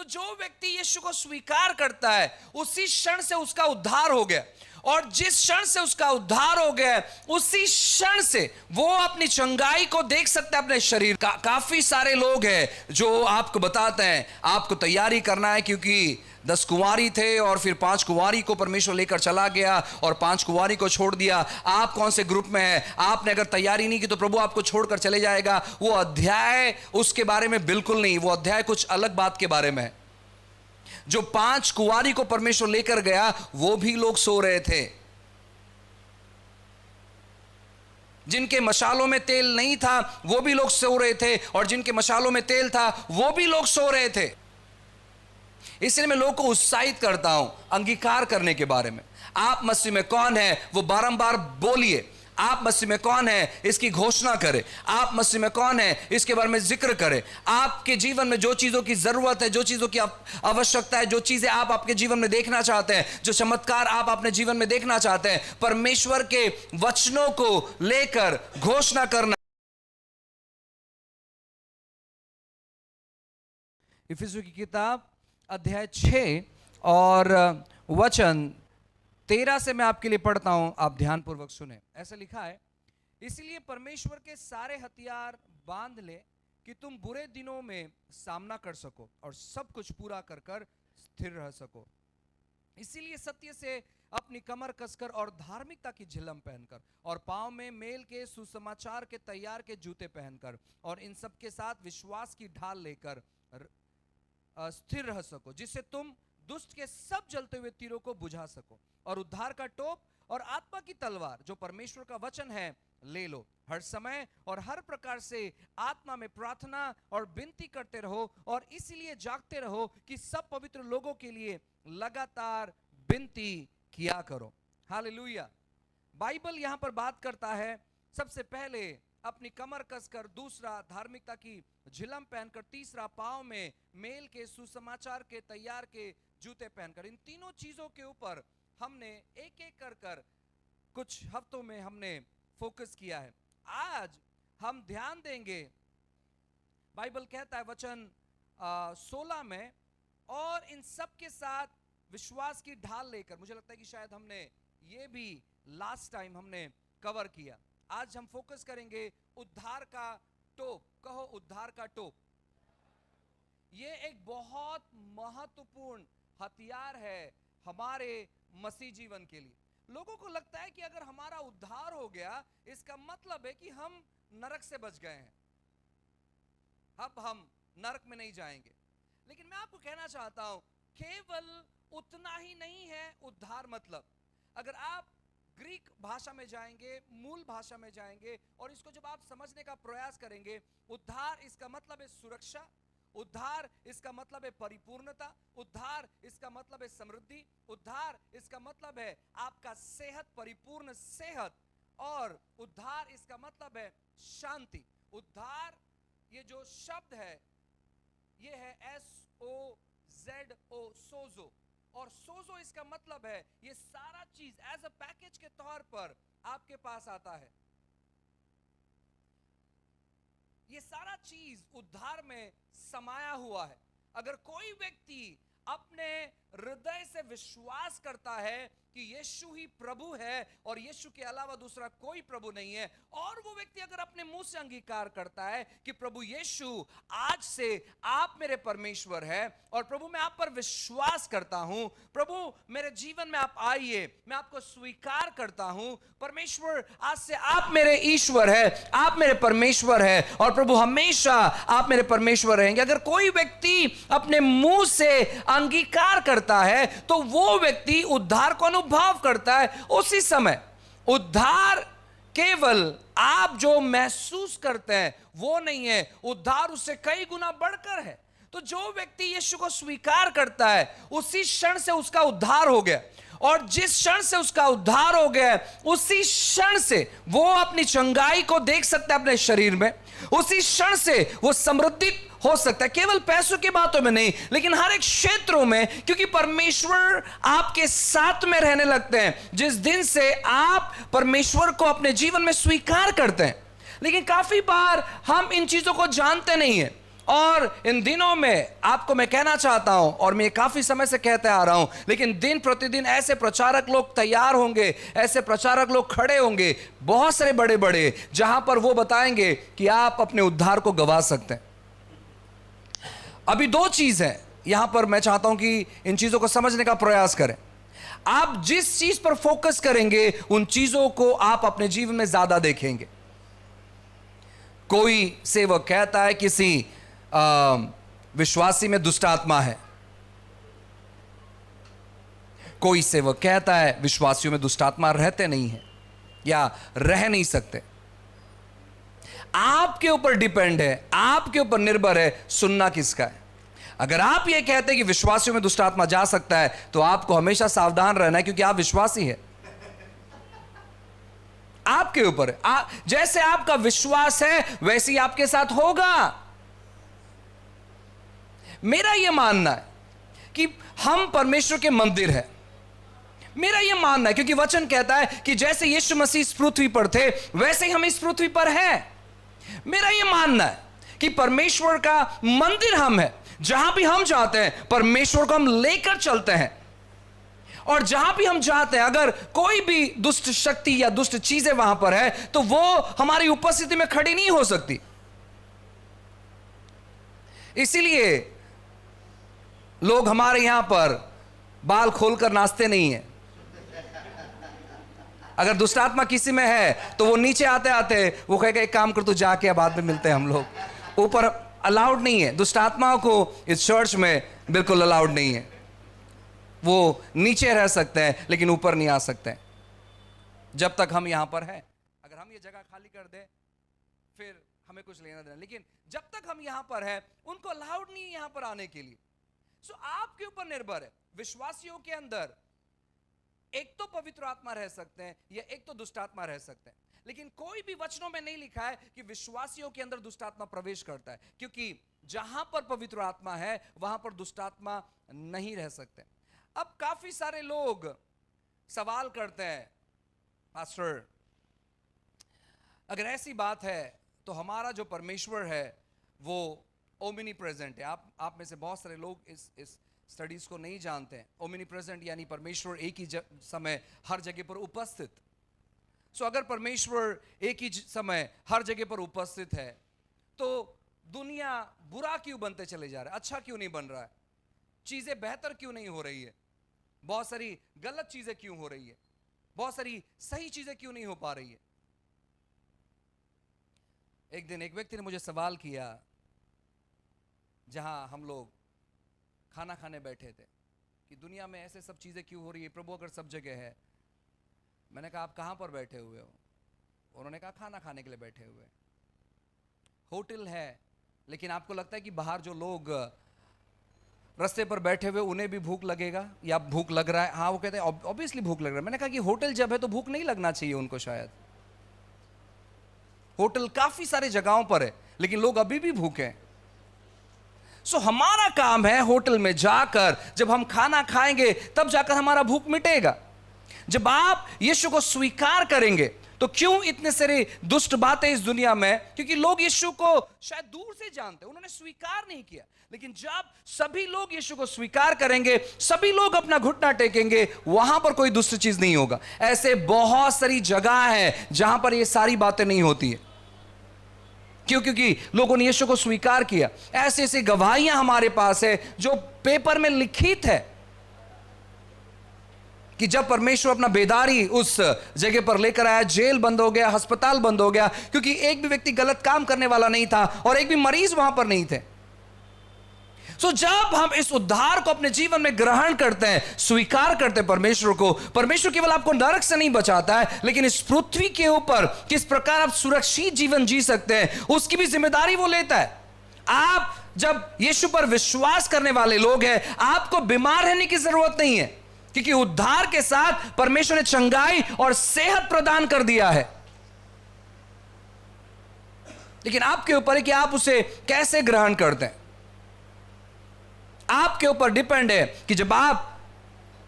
जो व्यक्ति यीशु को स्वीकार करता है उसी क्षण से उसका उद्धार हो गया, और जिस क्षण से उसका उद्धार हो गया उसी क्षण से वो अपनी चंगाई को देख सकता है अपने शरीर का। काफी सारे लोग हैं जो आपको बताते हैं आपको तैयारी करना है, क्योंकि 10 कुंवारी थे और फिर 5 कुंवारी को परमेश्वर लेकर चला गया और 5 कुंवारी को छोड़ दिया। आप कौन से ग्रुप में हैं? आपने अगर तैयारी नहीं की तो प्रभु आपको छोड़कर चले जाएगा। वो अध्याय उसके बारे में बिल्कुल नहीं, वो अध्याय कुछ अलग बात के बारे में है। जो 5 कुंवारी को परमेश्वर लेकर गया वो भी लोग सो रहे थे, जिनके मशालों में तेल नहीं था वो भी लोग सो रहे थे, और जिनके मशालों में तेल था वो भी लोग सो रहे थे। इसलिए मैं लोगों को उत्साहित करता हूं अंगीकार करने के बारे में। आप मसीह में कौन है वो बारंबार बोलिए। आप मसीह में कौन है इसकी घोषणा करें। आप मसीह में कौन है इसके बारे में जिक्र करें। आपके जीवन में जो चीजों की जरूरत है, जो चीजों की आवश्यकता है, जो चीजें आप आपके जीवन में देखना चाहते हैं, जो चमत्कार आप अपने जीवन में देखना चाहते हैं, परमेश्वर के वचनों को लेकर घोषणा करना। इफिसियों की किताब अध्याय 6 और वचन 13 से मैं आपके लिए पढ़ता हूं, आप ध्यानपूर्वक सुने। ऐसा लिखा है, इसलिए परमेश्वर के सारे हथियार बांध ले कि तुम बुरे दिनों में सामना कर सको और सब कुछ पूरा कर कर स्थिर रह सको। इसीलिए सत्य से अपनी कमर कसकर और धार्मिकता की झिलम पहनकर और पांव में मेल के सुसमाचार के तैयार के जूते पहनकर और इन सब के साथ विश्वास की ढाल लेकर स्थिर रह सको, जिससे तुम दुष्ट के सब जलते हुए तीरों को बुझा सको, और उद्धार का टोप और आत्मा की तलवार जो परमेश्वर का वचन है ले लो। हर समय और हर प्रकार से आत्मा में प्रार्थना और विनती करते रहो, और इसीलिए जागते रहो कि सब पवित्र लोगों के लिए लगातार विनती किया करो। हालेलुया। बाइबल यहां पर बात करता है सबसे पहले अपनी कमर कसकर, दूसरा धार्मिकता की झिलम पहनकर, तीसरा पांव में मेल के सुसमाचार के तैयार के जूते पहनकर। इन तीनों चीजों के ऊपर हमने एक एक कर कुछ हफ्तों में हमने फोकस किया है। आज हम ध्यान देंगे, बाइबल कहता है वचन 16 में, और इन सब के साथ विश्वास की ढाल लेकर। मुझे लगता है कि शायद हमने ये भी लास्ट टाइम हमने कवर किया। आज हम फोकस करेंगे उद्धार का टोप। कहो उद्धार का टोप। ये एक बहुत महत्वपूर्ण हथियार है हमारे मसीह जीवन के लिए। लोगों को लगता है कि अगर हमारा उद्धार हो गया इसका मतलब है कि हम नरक से बच गए हैं, अब हम नरक में नहीं जाएंगे। लेकिन मैं आपको कहना चाहता हूं केवल उतना ही नहीं है उद्धार मतलब। अगर आप ग्रीक भाषा में जाएंगे, मूल भाषा में जाएंगे, और इसको जब आप समझने का प्रयास करेंगे, उद्धार इसका मतलब है सुरक्षा, उद्धार इसका मतलब है परिपूर्णता, उद्धार इसका मतलब है समृद्धि, उद्धार इसका मतलब है आपका सेहत, परिपूर्ण सेहत, और उद्धार इसका मतलब है शांति। उद्धार ये जो शब्द है ये है SOZO, सोजो, और सोजो इसका मतलब है ये सारा चीज एज अ पैकेज के तौर पर आपके पास आता है। ये सारा चीज उद्धार में समाया हुआ है। अगर कोई व्यक्ति अपने हृदय से विश्वास करता है कि यीशु ही प्रभु है और यीशु के अलावा दूसरा कोई प्रभु नहीं है, और वो व्यक्ति अगर अपने मुंह से अंगीकार करता है कि प्रभु यीशु आज से आप मेरे परमेश्वर है, और प्रभु मैं आप पर विश्वास करता हूं, प्रभु मेरे जीवन में आप आइए, मैं आपको स्वीकार करता हूं, परमेश्वर आज से आप मेरे ईश्वर है, आप मेरे परमेश्वर है, और प्रभु हमेशा आप मेरे परमेश्वर रहेंगे। अगर कोई व्यक्ति अपने मुंह से अंगीकार करता है तो वो व्यक्ति उद्धार को अनुभव करता है। उसी समय उद्धार केवल आप जो महसूस करते हैं वो नहीं है, उद्धार उससे कई गुना बढ़कर है। तो जो व्यक्ति यीशु को स्वीकार करता है उसी क्षण से उसका उद्धार हो गया, और जिस क्षण से उसका उद्धार हो गया उसी क्षण से वो अपनी चंगाई को देख सकता है अपने शरीर में, उसी क्षण से वो समृद्धि हो सकता है। केवल पैसों की बातों में नहीं, लेकिन हर एक क्षेत्रों में, क्योंकि परमेश्वर आपके साथ में रहने लगते हैं जिस दिन से आप परमेश्वर को अपने जीवन में स्वीकार करते हैं। लेकिन काफी बार हम इन चीजों को जानते नहीं हैं, और इन दिनों में आपको मैं कहना चाहता हूं, और मैं काफी समय से कहते आ रहा हूं, लेकिन दिन प्रतिदिन ऐसे प्रचारक लोग तैयार होंगे, ऐसे प्रचारक लोग खड़े होंगे, बहुत सारे बड़े बड़े, जहां पर वो बताएंगे कि आप अपने उद्धार को गवा सकते हैं। अभी दो चीज है यहां पर, मैं चाहता हूं कि इन चीजों को समझने का प्रयास करें। आप जिस चीज पर फोकस करेंगे उन चीजों को आप अपने जीवन में ज्यादा देखेंगे। कोई सेवक कहता है किसी विश्वासी में दुष्ट आत्मा है, कोई सेवक कहता है विश्वासियों में दुष्ट आत्मा रहते नहीं है या रह नहीं सकते। आपके ऊपर डिपेंड है, आपके ऊपर निर्भर है सुनना किसका है। अगर आप यह कहते हैं कि विश्वासियों में दुष्ट आत्मा जा सकता है, तो आपको हमेशा सावधान रहना है, क्योंकि आप विश्वासी है। आपके ऊपर है, जैसे आपका विश्वास है वैसे ही आपके साथ होगा। मेरा यह मानना है कि हम परमेश्वर के मंदिर हैं। मेरा यह मानना है, क्योंकि वचन कहता है कि जैसे यीशु मसीह इस पृथ्वी पर थे वैसे ही हम इस पृथ्वी पर हैं। मेरा यह मानना है कि परमेश्वर का मंदिर हम हैं। जहां भी हम जाते हैं परमेश्वर को हम लेकर चलते हैं, और जहां भी हम जाते हैं अगर कोई भी दुष्ट शक्ति या दुष्ट चीजें वहां पर है तो वो हमारी उपस्थिति में खड़ी नहीं हो सकती। इसीलिए लोग हमारे यहां पर बाल खोलकर नाचते नहीं है। अगर दुष्ट आत्मा किसी में है तो वो नीचे आते आते वो कहेगा एक काम कर, तू जाके बाद में मिलते हैं हम लोग। ऊपर अलाउड नहीं है, दुष्ट आत्माओं को इस चर्च में बिल्कुल अलाउड नहीं है। वो नीचे रह सकते हैं लेकिन ऊपर नहीं आ सकते हैं जब तक हम यहां पर हैं। अगर हम ये जगह खाली कर दें फिर हमें कुछ लेना देना, लेकिन जब तक हम यहां पर हैं उनको अलाउड नहीं है यहां पर आने के लिए। सो आपके ऊपर निर्भर है। विश्वासियों के अंदर एक तो पवित्र आत्मा रह सकते हैं या एक तो दुष्ट आत्मा रह सकते हैं, लेकिन कोई भी वचनों में नहीं लिखा है कि विश्वासियों के अंदर दुष्ट आत्मा प्रवेश करता है, क्योंकि जहां पर पवित्र आत्मा है वहां पर दुष्ट आत्मा नहीं रह सकते। अब काफी सारे लोग सवाल करते हैं, पास्टर अगर ऐसी बात है तो हमारा जो परमेश्वर है वो ओमिनी प्रेजेंट है। आप में से बहुत सारे लोग इस स्टडीज को नहीं जानते हैं। ओमिनी प्रेजेंट यानी परमेश्वर एक ही समय हर जगह पर उपस्थित। सो अगर परमेश्वर एक ही समय हर जगह पर उपस्थित है तो दुनिया बुरा क्यों बनते चले जा रहा है, अच्छा क्यों नहीं बन रहा है, चीजें बेहतर क्यों नहीं हो रही है, बहुत सारी गलत चीजें क्यों हो रही है, बहुत सारी सही चीजें क्यों नहीं हो पा रही है। एक दिन एक व्यक्ति ने मुझे सवाल किया जहां हम लोग खाना खाने बैठे थे कि दुनिया में ऐसे सब चीजें क्यों हो रही है, प्रभु अगर सब जगह है। मैंने कहा आप कहां पर बैठे हुए हो? उन्होंने कहा खाना खाने के लिए बैठे हुए। होटल है, लेकिन आपको लगता है कि बाहर जो लोग रास्ते पर बैठे हुए उन्हें भी भूख लगेगा या भूख लग रहा है? हाँ, वो कहते हैं ऑब्वियसली भूख लग रहा है। मैंने कहा कि होटल जब है तो भूख नहीं लगना चाहिए उनको, शायद होटल काफी सारे जगहों पर है लेकिन लोग अभी भी भूखे हैं। सो हमारा काम है होटल में जाकर जब हम खाना खाएंगे तब जाकर हमारा भूख मिटेगा। जब आप यीशु को स्वीकार करेंगे तो क्यों इतने सारे दुष्ट बातें इस दुनिया में? क्योंकि लोग यीशु को शायद दूर से जानते हैं, उन्होंने स्वीकार नहीं किया। लेकिन जब सभी लोग यीशु को स्वीकार करेंगे, सभी लोग अपना घुटना टेकेंगे, वहां पर कोई दुष्ट चीज नहीं होगा। ऐसे बहुत सारी जगह है जहां पर ये सारी बातें नहीं होती है। क्यों? क्योंकि लोगों ने यीशु को स्वीकार किया। ऐसे ऐसे गवाहियां हमारे पास है जो पेपर में लिखित है कि जब परमेश्वर अपना बेदारी उस जगह पर लेकर आया, जेल बंद हो गया, अस्पताल बंद हो गया, क्योंकि एक भी व्यक्ति गलत काम करने वाला नहीं था और एक भी मरीज वहां पर नहीं थे। सो जब हम इस उद्धार को अपने जीवन में ग्रहण करते हैं, स्वीकार करते हैं परमेश्वर को, परमेश्वर केवल आपको नरक से नहीं बचाता है लेकिन इस पृथ्वी के ऊपर किस प्रकार आप सुरक्षित जीवन जी सकते हैं उसकी भी जिम्मेदारी वो लेता है। आप जब यीशु पर विश्वास करने वाले लोग हैं, आपको बीमार रहने की जरूरत नहीं है, क्योंकि उद्धार के साथ परमेश्वर ने चंगाई और सेहत प्रदान कर दिया है। लेकिन आपके ऊपर है कि आप उसे कैसे ग्रहण करते हैं। आपके ऊपर डिपेंड है कि जब आप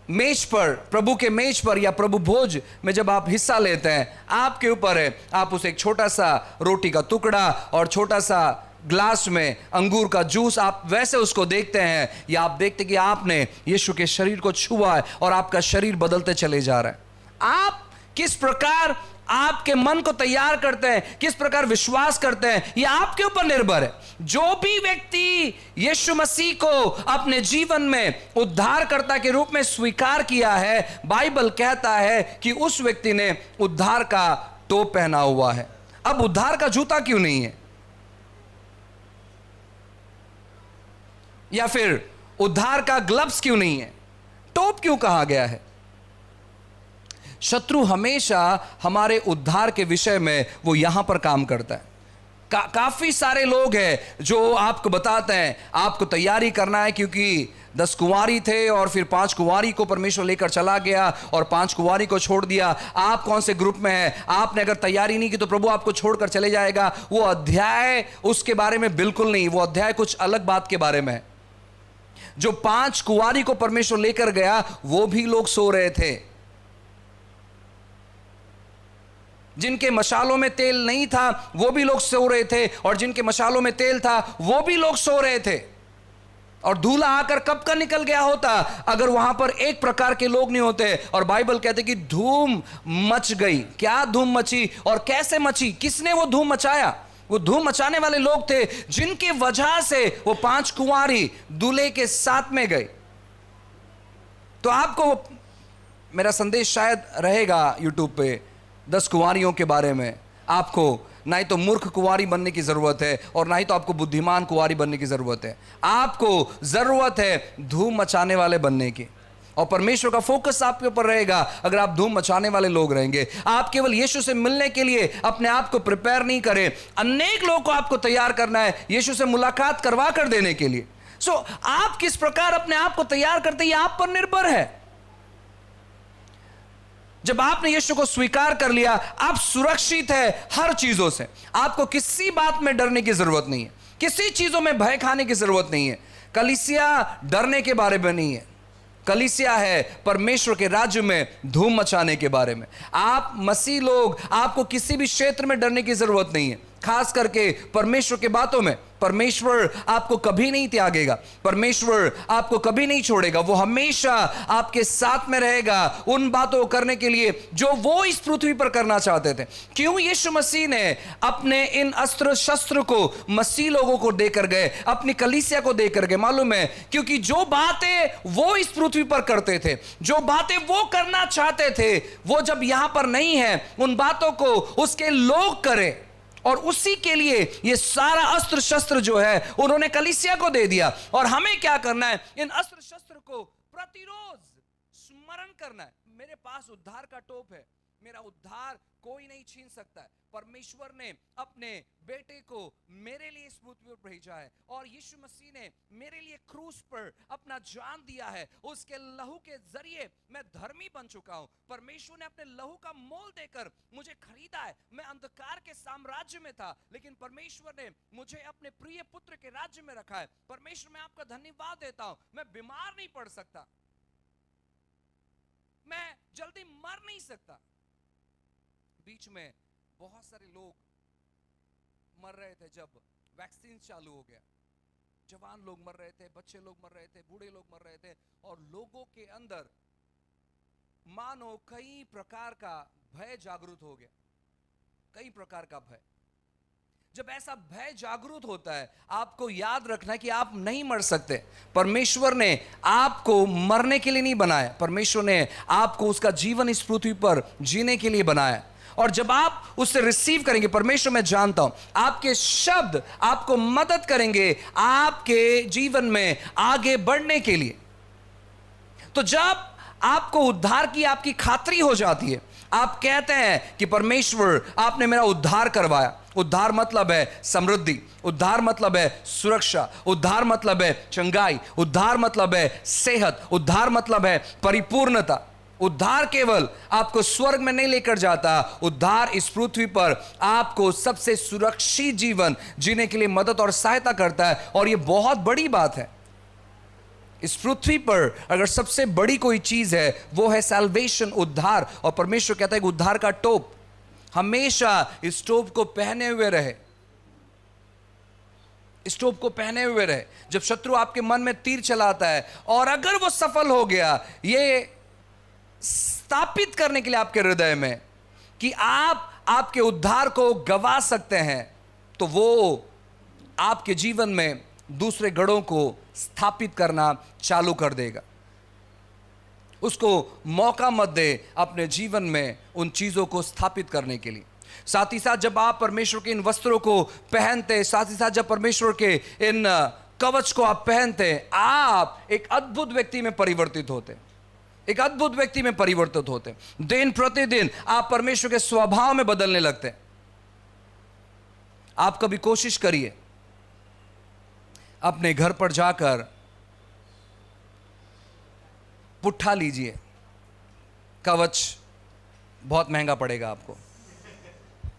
मेज पर, प्रभु के मेज पर या प्रभु भोज में जब आप हिस्सा लेते हैं, आपके ऊपर है आप उसे एक छोटा सा रोटी का टुकड़ा और छोटा सा ग्लास में अंगूर का जूस, आप वैसे उसको देखते हैं, या आप देखते कि आपने यीशु के शरीर को छुआ है और आपका शरीर बदलते चले जा रहा है। आप किस प्रकार आपके मन को तैयार करते हैं, किस प्रकार विश्वास करते हैं, यह आपके ऊपर निर्भर है। जो भी व्यक्ति यीशु मसीह को अपने जीवन में उद्धारकर्ता के रूप में स्वीकार किया है, बाइबल कहता है कि उस व्यक्ति ने उद्धार का टोप पहना हुआ है। अब उद्धार का जूता क्यों नहीं है, या फिर उद्धार का ग्लव्स क्यों नहीं है, टोप क्यों कहा गया है? शत्रु हमेशा हमारे उद्धार के विषय में वो यहां पर काम करता है। काफी सारे लोग हैं जो आपको बताते हैं आपको तैयारी करना है, क्योंकि 10 कुंवारी थे और फिर 5 कुंवारी को परमेश्वर लेकर चला गया और 5 कुंवारी को छोड़ दिया। आप कौन से ग्रुप में हैं? आपने अगर तैयारी नहीं की तो प्रभु आपको छोड़कर चले जाएगा। वो अध्याय उसके बारे में बिल्कुल नहीं, वो अध्याय कुछ अलग बात के बारे में है। जो 5 कुंवारी को परमेश्वर लेकर गया वो भी लोग सो रहे थे। जिनके मशालों में तेल नहीं था वो भी लोग सो रहे थे, और जिनके मशालों में तेल था वो भी लोग सो रहे थे। और दूल्हा आकर कब का निकल गया होता अगर वहां पर एक प्रकार के लोग नहीं होते। और बाइबल कहते कि धूम मच गई। क्या धूम मची और कैसे मची? किसने वो धूम मचाया? वो धूम मचाने वाले लोग थे जिनके वजह से वो 5 कुंवारी दूल्हे के साथ में गए। तो आपको मेरा संदेश शायद रहेगा यूट्यूब पे 10 कुंवारियों के बारे में। आपको ना ही तो मूर्ख कुंवारी बनने की जरूरत है और ना ही तो आपको बुद्धिमान कुंवारी बनने की जरूरत है। आपको जरूरत है धूम मचाने वाले बनने की, और परमेश्वर का फोकस आपके ऊपर रहेगा अगर आप धूम मचाने वाले लोग रहेंगे। आप केवल यीशु से मिलने के लिए अपने आप को प्रिपेयर नहीं करें, अनेक लोगों को आपको तैयार करना है यीशु से मुलाकात करवा कर देने के लिए। आप किस प्रकार अपने आप को तैयार करते हैं, यह आप पर निर्भर है। जब आपने यीशु को स्वीकार कर लिया, आप सुरक्षित है हर चीजों से। आपको किसी बात में डरने की जरूरत नहीं है, किसी चीजों में भय खाने की जरूरत नहीं है। कलीसिया डरने के बारे में नहीं है, कलीसिया है परमेश्वर के राज्य में धूम मचाने के बारे में। आप मसीह लोग, आपको किसी भी क्षेत्र में डरने की जरूरत नहीं है, खास करके परमेश्वर के बातों में। परमेश्वर आपको कभी नहीं त्यागेगा, परमेश्वर आपको कभी नहीं छोड़ेगा। वो हमेशा आपके साथ में रहेगा उन बातों को करने के लिए जो वो इस पृथ्वी पर करना चाहते थे। क्यों यीशु मसीह ने अपने इन अस्त्र शस्त्र को मसीह लोगों को देकर गए, अपनी कलीसिया को देकर गए? मालूम है, क्योंकि जो बातें वो इस पृथ्वी पर करते थे, जो बातें वो करना चाहते थे, वो जब यहां पर नहीं है, उन बातों को उसके लोग करें। और उसी के लिए ये सारा अस्त्र शस्त्र जो है उन्होंने कलीसिया को दे दिया। और हमें क्या करना है? इन अस्त्र शस्त्र को प्रतिरोज स्मरण करना है। मेरे पास उद्धार का टोप है, मेरा उद्धार कोई नहीं छीन सकता है। परमेश्वर ने अपने बेटे को मेरे लिए इस पृथ्वी पर भेजा है, और यीशु मसीह ने मेरे लिए क्रूस पर अपना जान दिया है। उसके लहू के जरिए मैं धर्मी बन चुका हूं। परमेश्वर ने अपने लहू का मोल देकर मुझे खरीदा है। मैं अंधकार के साम्राज्य में था, लेकिन परमेश्वर ने मुझे अपने प्रिय पुत्र के राज्य में रखा है। परमेश्वर, मैं आपका धन्यवाद देता हूं। मैं बीमार नहीं पड़ सकता, मैं जल्दी मर नहीं सकता। बीच में बहुत सारे लोग मर रहे थे जब वैक्सीन चालू हो गया। जवान लोग मर रहे थे, बच्चे लोग मर रहे थे, बूढ़े लोग मर रहे थे, और लोगों के अंदर मानो कई प्रकार का भय जागृत हो गया, कई प्रकार का भय। जब ऐसा भय जागृत होता है, आपको याद रखना है कि आप नहीं मर सकते। परमेश्वर ने आपको मरने के लिए नहीं बनाया, परमेश्वर ने आपको उसका जीवन इस पृथ्वी पर जीने के लिए बनाया। और जब आप उससे रिसीव करेंगे, परमेश्वर, मैं जानता हूं आपके शब्द आपको मदद करेंगे आपके जीवन में आगे बढ़ने के लिए। तो जब आपको उद्धार की आपकी खातरी हो जाती है, आप कहते हैं कि परमेश्वर आपने मेरा उद्धार करवाया। उद्धार मतलब है समृद्धि, उद्धार मतलब है सुरक्षा, उद्धार मतलब है चंगाई, उद्धार मतलब है सेहत, उद्धार मतलब है परिपूर्णता। उद्धार केवल आपको स्वर्ग में नहीं लेकर जाता, उद्धार इस पृथ्वी पर आपको सबसे सुरक्षित जीवन जीने के लिए मदद और सहायता करता है। और यह बहुत बड़ी बात है। इस पृथ्वी पर अगर सबसे बड़ी कोई चीज है वो है सैल्वेशन, उद्धार। और परमेश्वर कहता है कि उद्धार का टोप हमेशा इस टोप को पहने हुए रहे। स्टोव को पहने हुए रहे। जब शत्रु आपके मन में तीर चलाता है और अगर वो सफल हो गया ये स्थापित करने के लिए आपके हृदय में कि आप आपके उद्धार को गवा सकते हैं, तो वो आपके जीवन में दूसरे गढ़ों को स्थापित करना चालू कर देगा। उसको मौका मत दे अपने जीवन में उन चीजों को स्थापित करने के लिए। साथ ही साथ जब आप परमेश्वर के इन वस्त्रों को पहनते, साथ ही साथ जब परमेश्वर के इन कवच को आप पहनते, आप एक अद्भुत व्यक्ति में परिवर्तित होते, एक अद्भुत व्यक्ति में परिवर्तित होते। दिन प्रतिदिन आप परमेश्वर के स्वभाव में बदलने लगते। आप कभी कोशिश करिए, अपने घर पर जाकर पुट्ठा लीजिए। कवच बहुत महंगा पड़ेगा आपको,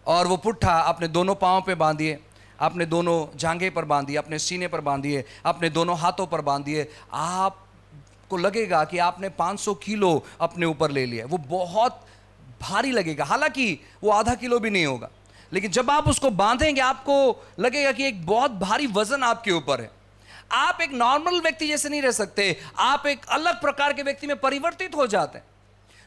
और वो पुट्ठा अपने दोनों पांवों पे बांधिए, अपने दोनों जांघे पर बांधिए, अपने सीने पर बांधिए, अपने दोनों हाथों पर बांधिए। आपको लगेगा कि आपने 500 किलो अपने ऊपर ले लिया। वो बहुत भारी लगेगा, हालांकि वो आधा किलो भी नहीं होगा, लेकिन जब आप उसको बांधेंगे आपको लगेगा कि एक बहुत भारी वजन आपके ऊपर है। आप एक नॉर्मल व्यक्ति जैसे नहीं रह सकते, आप एक अलग प्रकार के व्यक्ति में परिवर्तित हो जाते हैं।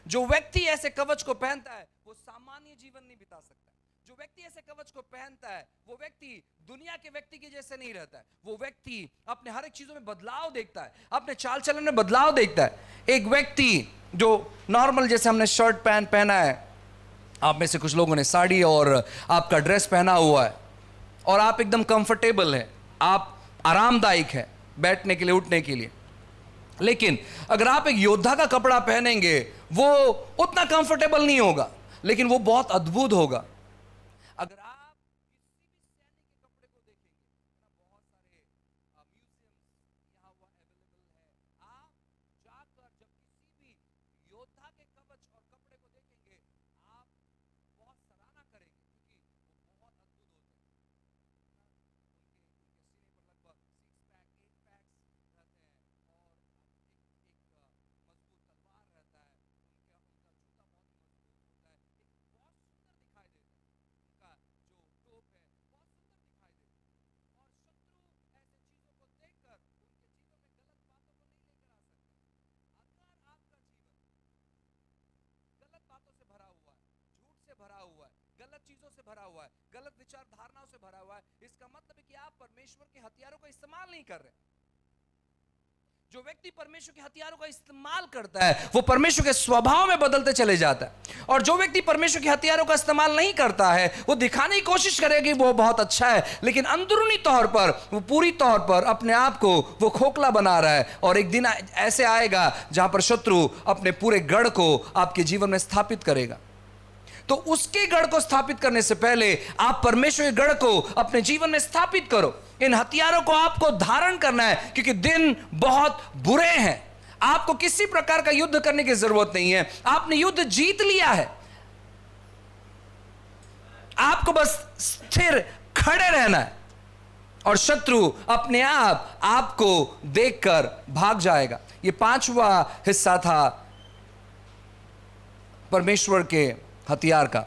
जो व्यक्ति ऐसे कवच को पहनता है वो सामान्य जीवन नहीं बिता सकता। जो व्यक्ति ऐसे कवच को पहनता है वो व्यक्ति दुनिया के व्यक्ति के जैसे नहीं रहता है। वो व्यक्ति अपने हर एक चीजों में बदलाव देखता है, अपने चाल चलन में बदलाव देखता है। एक व्यक्ति जो नॉर्मल, जैसे हमने शर्ट पैंट पहना है, आप में से कुछ लोगों ने साड़ी और आपका ड्रेस पहना हुआ है और आप एकदम कंफर्टेबल है, आप आरामदायक है बैठने के लिए, उठने के लिए। लेकिन अगर आप एक योद्धा का कपड़ा पहनेंगे वो उतना कंफर्टेबल नहीं होगा, लेकिन वो बहुत अद्भुत होगा। अगर आप किसी भी सैनिक के कपड़े को देखेंगे, बहुत सारे म्यूजियम यहाँ हुआ अवेलेबल है, आप जाकर जब किसी भी योद्धा के कवच और कपड़े को देखेंगे आप बहुत सराहना करेंगे, क्योंकि वो बहुत अद्भुत होते हैं। उनके सीने पर लगभग 6 पैक 8 पैक्स रहते हैं और एक मजबूत तलवार रहता है। उनका जूता बहुत मजबूत होता है, एक बहुत सुंदर दिखाई देता है। उनका जो टोप है बहुत सुंदर दिखाई देता है। और शत्रु ऐसे चीजों को देखकर उनके जीवन में गलत बातों को नहीं लेकर आ सकता। अगर आपका जीवन गलत बातों से भरा हुआ है, झूठ से भरा हुआ है, गलत चीजों से भरा हुआ है, गलत विचार धारणाओं से भरा हुआ है, इसका मतलब है कि आप परमेश्वर के हथियारों का इस्तेमाल नहीं कर रहे। जो व्यक्ति परमेश्वर के हथियारों का इस्तेमाल करता है वो परमेश्वर के स्वभाव में बदलते चले जाता है। और जो व्यक्ति परमेश्वर के हथियारों का इस्तेमाल नहीं करता है वो दिखाने की कोशिश करेगा कि वो बहुत अच्छा है, लेकिन अंदरूनी तौर पर वो पूरी तौर पर अपने आप को वो खोखला बना रहा है। और एक दिन ऐसे आएगा जहां पर शत्रु अपने पूरे गढ़ को आपके जीवन में स्थापित करेगा। तो उसके गढ़ को स्थापित करने से पहले आप परमेश्वर के गढ़ को अपने जीवन में स्थापित करो। इन हथियारों को आपको धारण करना है, क्योंकि दिन बहुत बुरे हैं। आपको किसी प्रकार का युद्ध करने की जरूरत नहीं है, आपने युद्ध जीत लिया है। आपको बस स्थिर खड़े रहना है और शत्रु अपने आप आपको देखकर भाग जाएगा। यह 5वां हिस्सा था परमेश्वर के हथियार का।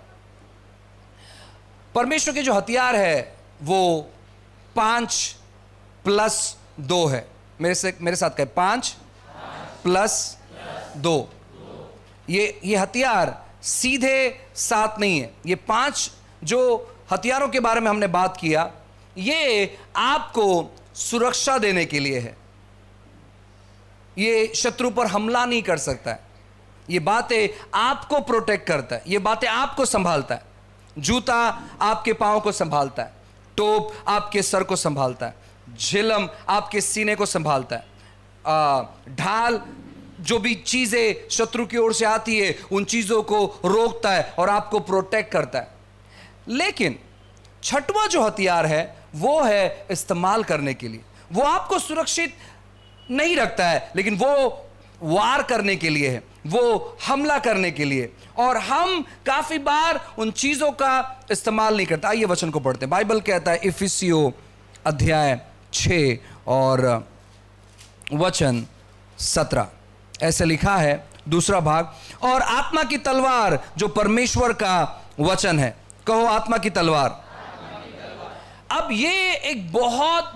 परमेश्वर के जो हथियार है वो 5+2 है। मेरे साथ कहे 5+2। ये हथियार सीधे 7 नहीं है। ये 5 जो हथियारों के बारे में हमने बात किया, ये आपको सुरक्षा देने के लिए है। ये शत्रु पर हमला नहीं कर सकता है। ये बातें आपको प्रोटेक्ट करता है, ये बातें आपको संभालता है। जूता आपके पांव को संभालता है, टोप आपके सर को संभालता है, झिलम आपके सीने को संभालता है, ढाल जो भी चीजें शत्रु की ओर से आती है उन चीजों को रोकता है और आपको प्रोटेक्ट करता है। लेकिन 6वां जो हथियार है वो है इस्तेमाल करने के लिए। वो आपको सुरक्षित नहीं रखता है, लेकिन वो वार करने के लिए है, वो हमला करने के लिए। और हम काफी बार उन चीजों का इस्तेमाल नहीं करते। आइए वचन को पढ़ते हैं। बाइबल कहता है इफिसियों अध्याय 6 और वचन 17, ऐसे लिखा है, दूसरा भाग, और आत्मा की तलवार जो परमेश्वर का वचन है। कहो आत्मा की तलवार। अब ये एक बहुत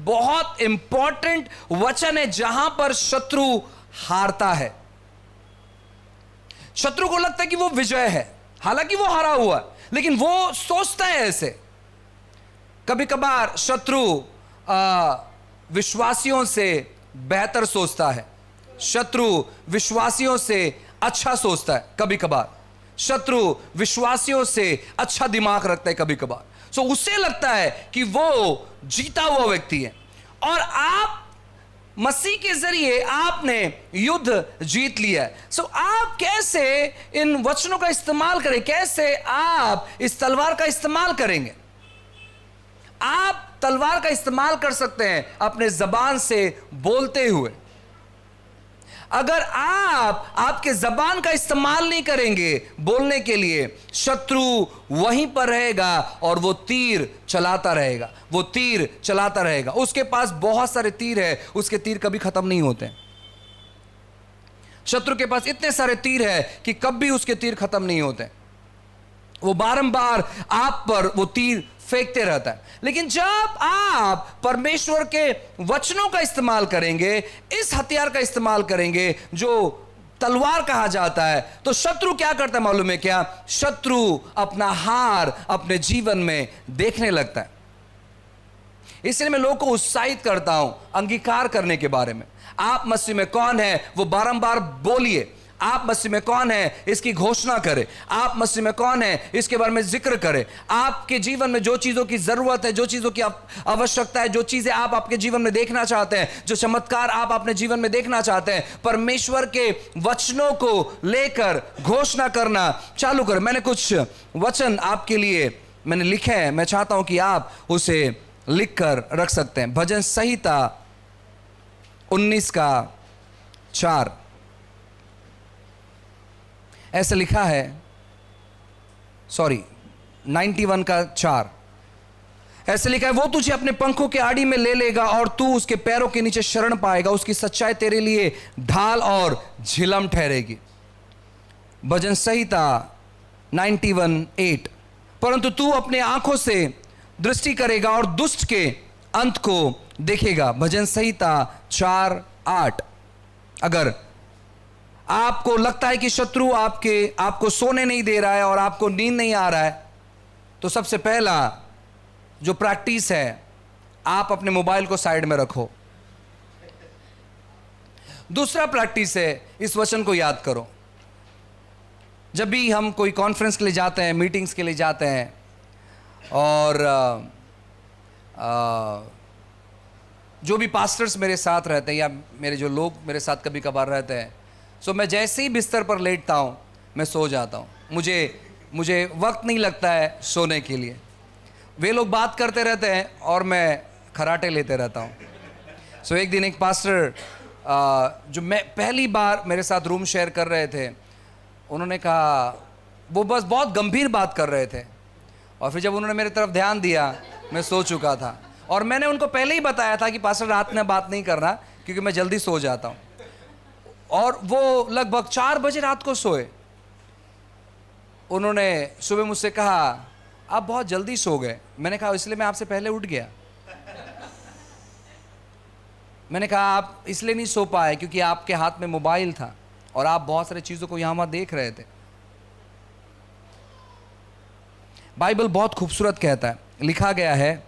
बहुत इंपॉर्टेंट वचन है जहां पर शत्रु हारता है। शत्रु को लगता है कि वो विजय है, हालांकि वो हारा हुआ है, लेकिन वो सोचता है ऐसे। कभी कभार शत्रु विश्वासियों से बेहतर सोचता है, शत्रु विश्वासियों से अच्छा सोचता है, कभी कभार शत्रु विश्वासियों से अच्छा दिमाग रखता है कभी कभार। सो उसे लगता है कि वो जीता हुआ व्यक्ति है, और आप मसीह के जरिए आपने युद्ध जीत लिया है। सो आप कैसे इन वचनों का इस्तेमाल करें, कैसे आप इस तलवार का इस्तेमाल करेंगे? आप तलवार का इस्तेमाल कर सकते हैं अपने जबान से बोलते हुए। अगर आप आपके जबान का इस्तेमाल नहीं करेंगे बोलने के लिए, शत्रु वहीं पर रहेगा और वो तीर चलाता रहेगा, वो तीर चलाता रहेगा। उसके पास बहुत सारे तीर है, उसके तीर कभी खत्म नहीं होते। शत्रु के पास इतने सारे तीर है कि कभी उसके तीर खत्म नहीं होते। वो बारंबार आप पर वो तीर फेंकते रहता है। लेकिन जब आप परमेश्वर के वचनों का इस्तेमाल करेंगे, इस हथियार का इस्तेमाल करेंगे जो तलवार कहा जाता है, तो शत्रु क्या करता है मालूम है क्या? शत्रु अपना हार अपने जीवन में देखने लगता है। इसलिए मैं लोगों को उत्साहित करता हूं अंगीकार करने के बारे में। आप मसीह में कौन है वो बारंबार बोलिए। आप मसीह में कौन है इसकी घोषणा करें। आप मसीह में कौन है इसके बारे में जिक्र करें। आपके जीवन में जो चीजों की जरूरत है, जो चीजों की आवश्यकता है, जो चीजें आप आपके जीवन में देखना चाहते हैं, जो चमत्कार आप अपने जीवन में देखना चाहते हैं, परमेश्वर के वचनों को लेकर घोषणा करना चालू करें। मैंने कुछ वचन आपके लिए मैंने लिखे हैं, मैं चाहता हूं कि आप उसे लिखकर रख सकते हैं। भजन संहिता 19:4 ऐसे लिखा है, 91:4 ऐसे लिखा है, वो तुझे अपने पंखों के आड़ी में ले लेगा और तू उसके पैरों के नीचे शरण पाएगा। उसकी सच्चाई तेरे लिए ढाल और झिलम ठहरेगी। भजन संहिता 91:8 परंतु तू अपने आंखों से दृष्टि करेगा और दुष्ट के अंत को देखेगा। भजन संहिता 4:8 अगर आपको लगता है कि शत्रु आपको सोने नहीं दे रहा है और आपको नींद नहीं आ रहा है, तो सबसे पहला जो प्रैक्टिस है, आप अपने मोबाइल को साइड में रखो। दूसरा प्रैक्टिस है, इस वचन को याद करो। जब भी हम कोई कॉन्फ्रेंस के लिए जाते हैं, मीटिंग्स के लिए जाते हैं, और जो भी पास्टर्स मेरे साथ रहते हैं या मेरे जो लोग मेरे साथ कभी कभार रहते हैं, सो मैं जैसे ही बिस्तर पर लेटता हूँ मैं सो जाता हूँ। मुझे वक्त नहीं लगता है सोने के लिए। वे लोग बात करते रहते हैं और मैं खराटे लेते रहता हूँ। सो एक दिन एक पास्टर जो मैं पहली बार मेरे साथ रूम शेयर कर रहे थे, उन्होंने कहा, वो बस बहुत गंभीर बात कर रहे थे, और फिर जब उन्होंने मेरी तरफ ध्यान दिया मैं सो चुका था। और मैंने उनको पहले ही बताया था कि पास्टर रात में बात नहीं करना क्योंकि मैं जल्दी सो जाता हूँ। और वो लगभग 4 बजे रात को सोए। उन्होंने सुबह मुझसे कहा, आप बहुत जल्दी सो गए। मैंने कहा इसलिए मैं आपसे पहले उठ गया। मैंने कहा आप इसलिए नहीं सो पाए क्योंकि आपके हाथ में मोबाइल था और आप बहुत सारी चीज़ों को यहाँ वहाँ देख रहे थे। बाइबल बहुत खूबसूरत कहता है, लिखा गया है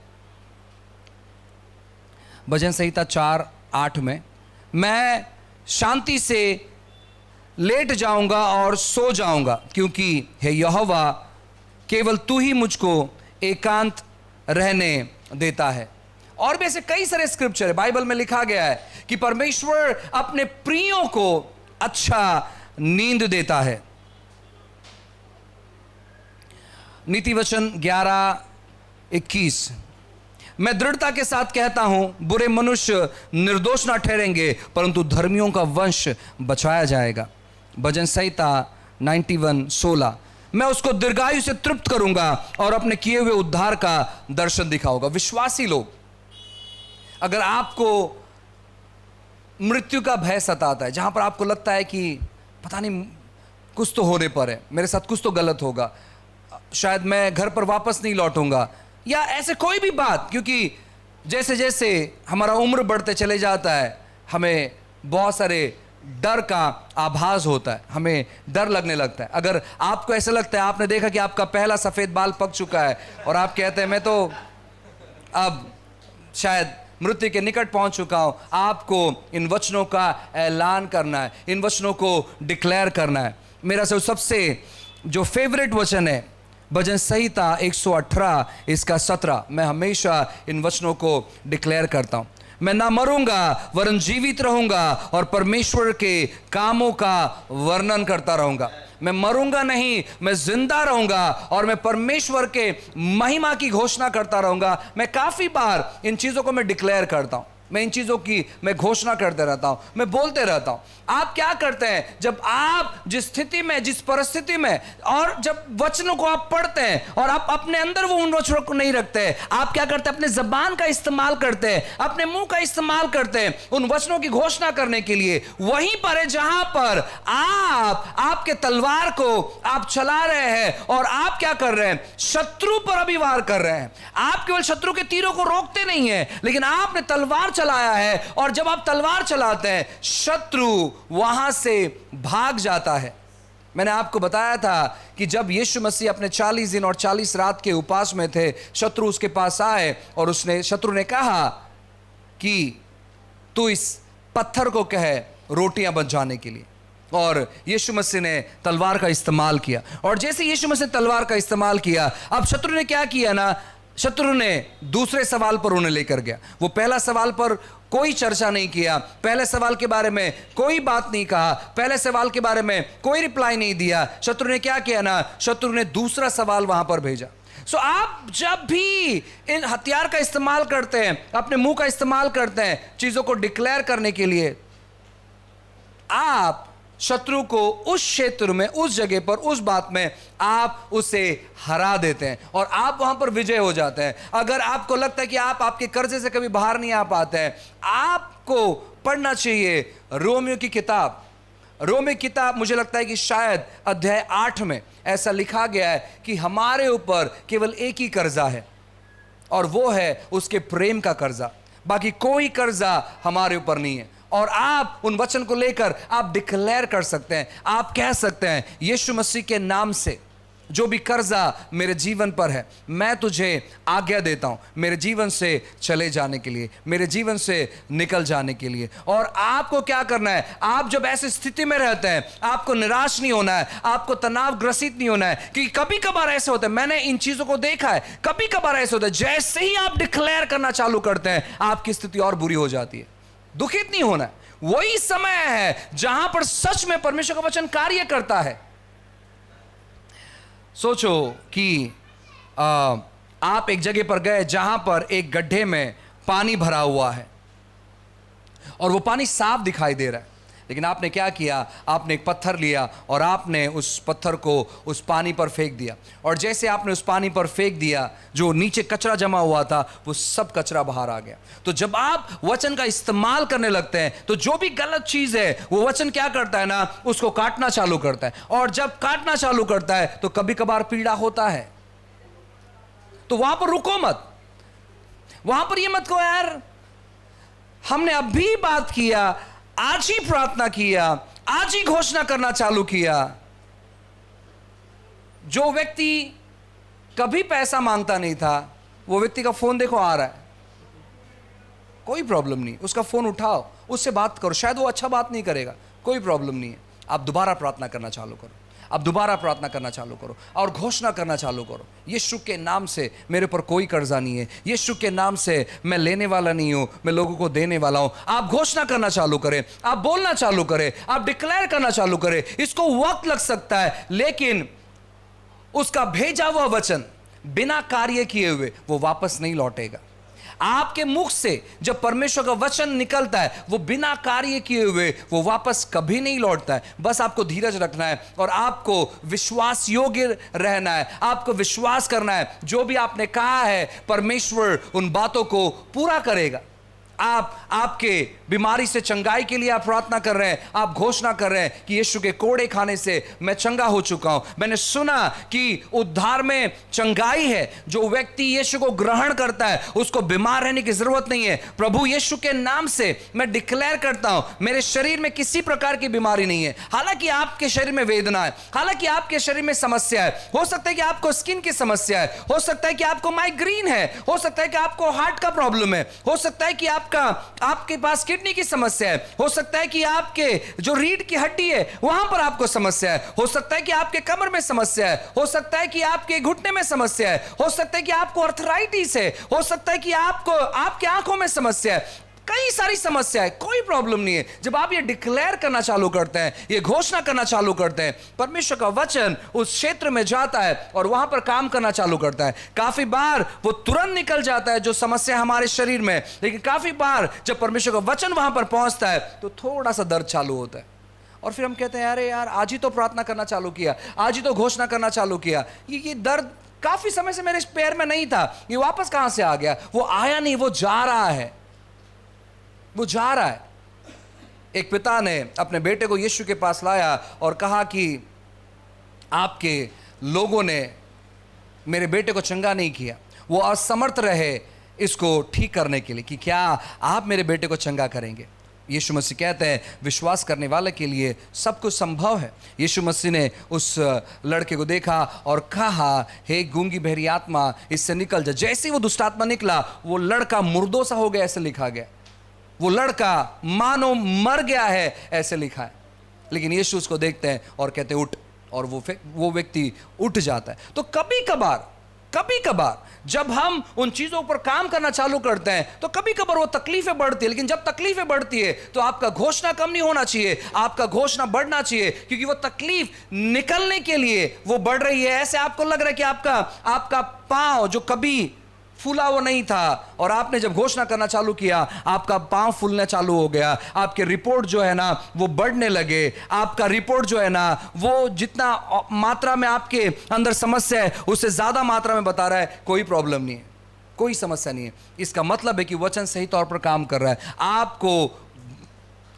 भजन संहिता 4:8 में, मैं शांति से लेट जाऊंगा और सो जाऊंगा क्योंकि हे यहोवा केवल तू ही मुझको एकांत रहने देता है। और भी ऐसे कई सारे स्क्रिप्चर है बाइबल में लिखा गया है कि परमेश्वर अपने प्रियों को अच्छा नींद देता है। नीति वचन 11:21 मैं दृढ़ता के साथ कहता हूं बुरे मनुष्य निर्दोष ना ठहरेंगे परंतु धर्मियों का वंश बचाया जाएगा। भजन संहिता 91:16 मैं उसको दीर्घायु से तृप्त करूंगा और अपने किए हुए उद्धार का दर्शन दिखाऊंगा। विश्वासी लोग, अगर आपको मृत्यु का भय सताता है, जहां पर आपको लगता है कि पता नहीं कुछ तो होने पर है, मेरे साथ कुछ तो गलत होगा, शायद मैं घर पर वापस नहीं लौटूंगा, या ऐसे कोई भी बात, क्योंकि जैसे जैसे हमारा उम्र बढ़ते चले जाता है हमें बहुत सारे डर का आभास होता है, हमें डर लगने लगता है। अगर आपको ऐसा लगता है, आपने देखा कि आपका पहला सफ़ेद बाल पक चुका है और आप कहते हैं मैं तो अब शायद मृत्यु के निकट पहुंच चुका हूं, आपको इन वचनों का ऐलान करना है, इन वचनों को डिक्लेयर करना है। मेरा सबसे जो फेवरेट वचन है भजन संहिता 118 इसका 17, मैं हमेशा इन वचनों को डिक्लेयर करता हूं। मैं ना मरूंगा वरन जीवित रहूंगा और परमेश्वर के कामों का वर्णन करता रहूंगा। मैं मरूंगा नहीं, मैं जिंदा रहूंगा और मैं परमेश्वर के महिमा की घोषणा करता रहूंगा। मैं काफी बार इन चीजों को मैं डिक्लेयर करता हूं, मैं इन चीजों की मैं घोषणा करते रहता हूं, मैं बोलते रहता हूं। आप क्या करते हैं जब आप जिस स्थिति में, जिस परिस्थिति में, और जब वचनों को आप पढ़ते हैं और आप अपने अंदर वो उन वचनों को नहीं रखते, आप क्या करते हैं? अपने जबान का इस्तेमाल करते हैं, अपने मुंह का इस्तेमाल करते हैं उन वचनों की घोषणा करने के लिए। वहीं पर है जहां पर आपके तलवार को आप चला रहे हैं और आप क्या कर रहे हैं? शत्रु पर अभी वार कर रहे हैं। आप केवल शत्रु के तीरों को रोकते नहीं है, लेकिन आपने तलवार चलाया है, और जब आप तलवार चलाते हैं शत्रु वहां से भाग जाता है। मैंने आपको बताया था कि जब यीशु मसीह अपने 40 दिन और 40 रात के उपवास में थे, शत्रु उसके पास आए और शत्रु ने कहा कि तू इस पत्थर को कहे रोटियां बन जाने के लिए, और यीशु मसीह ने तलवार का इस्तेमाल किया। और जैसे यीशु मसीह ने तलवार का इस्तेमाल किया, अब शत्रु ने क्या किया ना, शत्रु ने दूसरे सवाल पर उन्हें लेकर गया। वो पहला सवाल पर कोई चर्चा नहीं किया, पहले सवाल के बारे में कोई बात नहीं कहा, पहले सवाल के बारे में कोई रिप्लाई नहीं दिया। शत्रु ने क्या किया ना, शत्रु ने दूसरा सवाल वहां पर भेजा। सो आप जब भी इन हथियार का इस्तेमाल करते हैं, अपने मुंह का इस्तेमाल करते हैं चीजों को डिक्लेयर करने के लिए, आप शत्रु को उस क्षेत्र में, उस जगह पर, उस बात में आप उसे हरा देते हैं और आप वहां पर विजय हो जाते हैं। अगर आपको लगता है कि आप आपके कर्जे से कभी बाहर नहीं आ पाते हैं, आपको पढ़ना चाहिए रोमियो की किताब। रोमियो की किताब, मुझे लगता है कि शायद अध्याय 8 में ऐसा लिखा गया है कि हमारे ऊपर केवल एक ही कर्जा है और वो है उसके प्रेम का कर्जा, बाकी कोई कर्जा हमारे ऊपर नहीं है। और आप उन वचन को लेकर आप डिक्लेयर कर सकते हैं, आप कह सकते हैं यीशु मसीह के नाम से जो भी कर्जा मेरे जीवन पर है, मैं तुझे आज्ञा देता हूं मेरे जीवन से चले जाने के लिए, मेरे जीवन से निकल जाने के लिए। और आपको क्या करना है? आप जब ऐसी स्थिति में रहते हैं, आपको निराश नहीं होना है, आपको तनाव ग्रसित नहीं होना है, क्योंकि कभी कभार ऐसे होता है, मैंने इन चीजों को देखा है, कभी कभार ऐसे होता है जैसे ही आप डिक्लेयर करना चालू करते हैं आपकी स्थिति और बुरी हो जाती है। दुखित नहीं होना, वही समय है जहां पर सच में परमेश्वर का वचन कार्य करता है। सोचो कि आप एक जगह पर गए जहां पर एक गड्ढे में पानी भरा हुआ है और वो पानी साफ दिखाई दे रहा है, लेकिन आपने क्या किया? आपने एक पत्थर लिया और आपने उस पत्थर को उस पानी पर फेंक दिया, और जैसे आपने उस पानी पर फेंक दिया, जो नीचे कचरा जमा हुआ था वो सब कचरा बाहर आ गया। तो जब आप वचन का इस्तेमाल करने लगते हैं तो जो भी गलत चीज है वो वचन क्या करता है ना, उसको काटना चालू करता है, और जब काटना चालू करता है तो कभी कभार पीड़ा होता है। तो वहां पर रुको मत, वहां पर ये मत कहो यार हमने अभी बात किया, आज ही प्रार्थना किया, आज ही घोषणा करना चालू किया। जो व्यक्ति कभी पैसा मांगता नहीं था, वो व्यक्ति का फोन देखो आ रहा है, कोई प्रॉब्लम नहीं, उसका फोन उठाओ, उससे बात करो, शायद वो अच्छा बात नहीं करेगा, कोई प्रॉब्लम नहीं है। आप दोबारा प्रार्थना करना चालू करो, आप दोबारा प्रार्थना करना चालू करो और घोषणा करना चालू करो, यीशु के नाम से मेरे पर कोई कर्जा नहीं है, यीशु के नाम से मैं लेने वाला नहीं हूं, मैं लोगों को देने वाला हूं। आप घोषणा करना चालू करें, आप बोलना चालू करें, आप डिक्लेयर करना चालू करें। इसको वक्त लग सकता है, लेकिन उसका भेजा हुआ वचन बिना कार्य किए हुए वो वापस नहीं लौटेगा। आपके मुख से जब परमेश्वर का वचन निकलता है वो बिना कार्य किए हुए वो वापस कभी नहीं लौटता है। बस आपको धीरज रखना है और आपको विश्वास योग्य रहना है, आपको विश्वास करना है जो भी आपने कहा है परमेश्वर उन बातों को पूरा करेगा। आप आपके बीमारी से चंगाई के लिए आप प्रार्थना कर रहे हैं, आप घोषणा कर रहे हैं कि यीशु के कोड़े खाने से मैं चंगा हो चुका हूं। मैंने सुना कि उद्धार में चंगाई है। जो व्यक्ति यीशु को ग्रहण करता है उसको बीमार रहने की जरूरत नहीं है। प्रभु यीशु के नाम से मैं डिक्लेयर करता हूं, मेरे शरीर में किसी प्रकार की बीमारी नहीं है। हालांकि आपके शरीर में वेदना है, हालांकि आपके शरीर में समस्या है, हो सकता है कि आपको स्किन की समस्या है, हो सकता है कि आपको माइग्रेन है, हो सकता है कि आपको हार्ट का प्रॉब्लम है, हो सकता है कि आपके पास किडनी की समस्या है, हो सकता है कि आपके जो रीढ़ की हड्डी है वहां पर आपको समस्या है, हो सकता है कि आपके कमर में समस्या है, हो सकता है कि आपके घुटने में समस्या है, हो सकता है कि आपको अर्थराइटिस है, हो सकता है कि आपको आपकी आंखों में समस्या है। कई सारी समस्या है, कोई प्रॉब्लम नहीं है। जब आप ये डिक्लेयर करना चालू करते हैं, ये घोषणा करना चालू करते हैं, परमेश्वर का वचन उस क्षेत्र में जाता है और वहां पर काम करना चालू करता है। काफी बार वो तुरंत निकल जाता है जो समस्या हमारे शरीर में, लेकिन काफी बार जब परमेश्वर का वचन वहां पर पहुंचता है तो थोड़ा सा दर्द चालू होता है और फिर हम कहते हैं अरे यार, आज ही तो प्रार्थना करना चालू किया, आज ही तो घोषणा करना चालू किया, ये दर्द काफी समय से मेरे पैर में नहीं था, ये वापस कहां से आ गया? वो आया नहीं, वो जा रहा है, वो जा रहा है। एक पिता ने अपने बेटे को यीशु के पास लाया और कहा कि आपके लोगों ने मेरे बेटे को चंगा नहीं किया, वो असमर्थ रहे इसको ठीक करने के लिए, कि क्या आप मेरे बेटे को चंगा करेंगे? यीशु मसीह कहते हैं विश्वास करने वाले के लिए सब कुछ संभव है। यीशु मसीह ने उस लड़के को देखा और कहा, हे गूंगी बहरी आत्मा, इससे निकल जा। जैसे ही वो दुष्ट आत्मा निकला, वो लड़का मुर्दों सा हो गया, ऐसे लिखा गया। वो लड़का मानो मर गया है, ऐसे लिखा है। लेकिन यीशु उसको देखते हैं और कहते हैं उठ, और वो व्यक्ति उठ जाता है। तो कभी कभार जब हम उन चीजों पर काम करना चालू करते हैं तो कभी कभार वो तकलीफें बढ़ती है, लेकिन जब तकलीफें बढ़ती है तो आपका घोषणा कम नहीं होना चाहिए, आपका घोषणा बढ़ना चाहिए, क्योंकि वो तकलीफ निकलने के लिए वो बढ़ रही है। ऐसे आपको लग रहा है कि आपका पांव जो कभी फूला वो नहीं था, और आपने जब घोषणा करना चालू किया आपका पांव फूलना चालू हो गया, आपके रिपोर्ट जो है ना वो बढ़ने लगे, आपका रिपोर्ट जो है ना वो जितना मात्रा में आपके अंदर समस्या है उससे ज्यादा मात्रा में बता रहा है कोई प्रॉब्लम नहीं है, कोई समस्या नहीं है। इसका मतलब है कि वचन सही तौर पर काम कर रहा है।